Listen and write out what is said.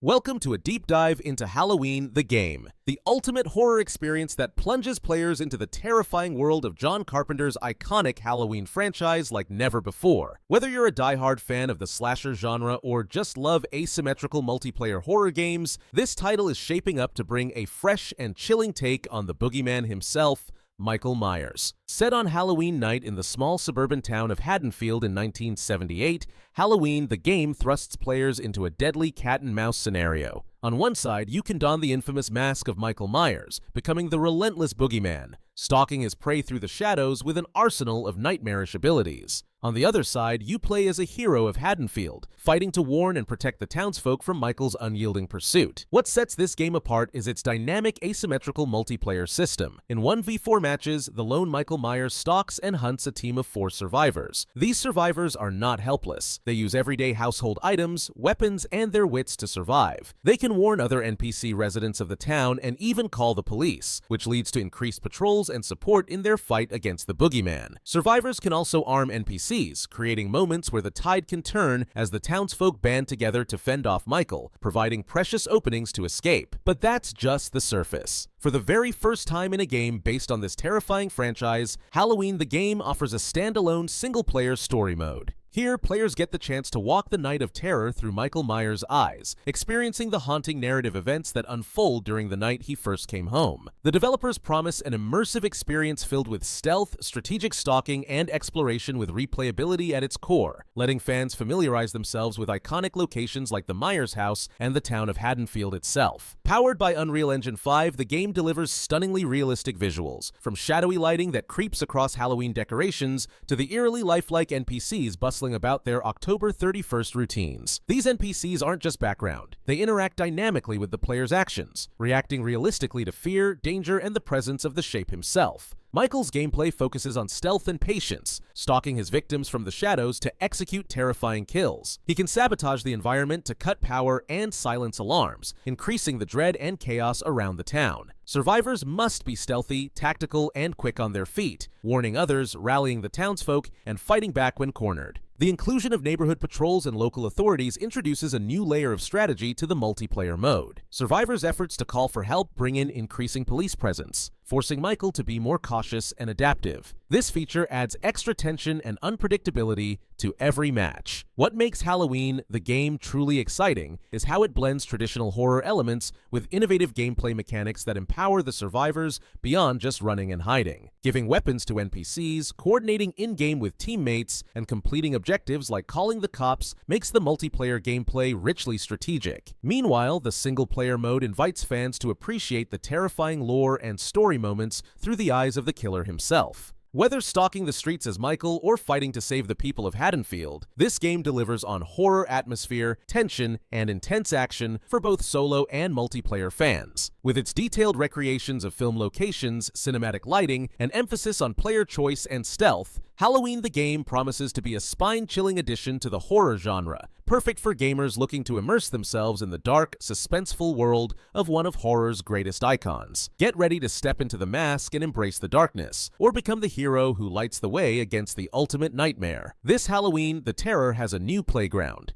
Welcome to a deep dive into Halloween, the game, the ultimate horror experience that plunges players into the terrifying world of John Carpenter's iconic Halloween franchise like never before. Whether you're a diehard fan of the slasher genre or just love asymmetrical multiplayer horror games, this title is shaping up to bring a fresh and chilling take on the boogeyman himself, Michael Myers. Set on Halloween night in the small suburban town of Haddonfield in 1978, Halloween, the game thrusts players into a deadly cat-and-mouse scenario. On one side, you can don the infamous mask of Michael Myers, becoming the relentless boogeyman, stalking his prey through the shadows with an arsenal of nightmarish abilities. On the other side, you play as a hero of Haddonfield, fighting to warn and protect the townsfolk from Michael's unyielding pursuit. What sets this game apart is its dynamic asymmetrical multiplayer system. In 1v4 matches, the lone Michael Myers stalks and hunts a team of 4 survivors. These survivors are not helpless. They use everyday household items, weapons, and their wits to survive. They can warn other NPC residents of the town and even call the police, which leads to increased patrols and support in their fight against the boogeyman. Survivors can also arm NPCs, creating moments where the tide can turn as the townsfolk band together to fend off Michael, providing precious openings to escape. But that's just the surface. For the very first time in a game based on this terrifying franchise, Halloween the game offers a standalone single-player story mode. Here, players get the chance to walk the night of terror through Michael Myers' eyes, experiencing the haunting narrative events that unfold during the night he first came home. The developers promise an immersive experience filled with stealth, strategic stalking, and exploration with replayability at its core, letting fans familiarize themselves with iconic locations like the Myers house and the town of Haddonfield itself. Powered by Unreal Engine 5, the game delivers stunningly realistic visuals, from shadowy lighting that creeps across Halloween decorations to the eerily lifelike NPCs bustling about their October 31st routines. These NPCs aren't just background. They interact dynamically with the player's actions, reacting realistically to fear, danger, and the presence of the Shape himself. Michael's gameplay focuses on stealth and patience, stalking his victims from the shadows to execute terrifying kills. He can sabotage the environment to cut power and silence alarms, increasing the dread and chaos around the town. Survivors must be stealthy, tactical, and quick on their feet, warning others, rallying the townsfolk, and fighting back when cornered. The inclusion of neighborhood patrols and local authorities introduces a new layer of strategy to the multiplayer mode. Survivors' efforts to call for help bring in increasing police presence, forcing Michael to be more cautious and adaptive. This feature adds extra tension and unpredictability to every match. What makes Halloween, the game, truly exciting is how it blends traditional horror elements with innovative gameplay mechanics that empower the survivors beyond just running and hiding. Giving weapons to NPCs, coordinating in-game with teammates, and completing objectives like calling the cops makes the multiplayer gameplay richly strategic. Meanwhile, the single-player mode invites fans to appreciate the terrifying lore and story moments through the eyes of the killer himself. Whether stalking the streets as Michael or fighting to save the people of Haddonfield, this game delivers on horror atmosphere, tension, and intense action for both solo and multiplayer fans. With its detailed recreations of film locations, cinematic lighting, and emphasis on player choice and stealth, Halloween the game promises to be a spine-chilling addition to the horror genre, perfect for gamers looking to immerse themselves in the dark, suspenseful world of one of horror's greatest icons. Get ready to step into the mask and embrace the darkness, or become the hero who lights the way against the ultimate nightmare. This Halloween, the terror has a new playground.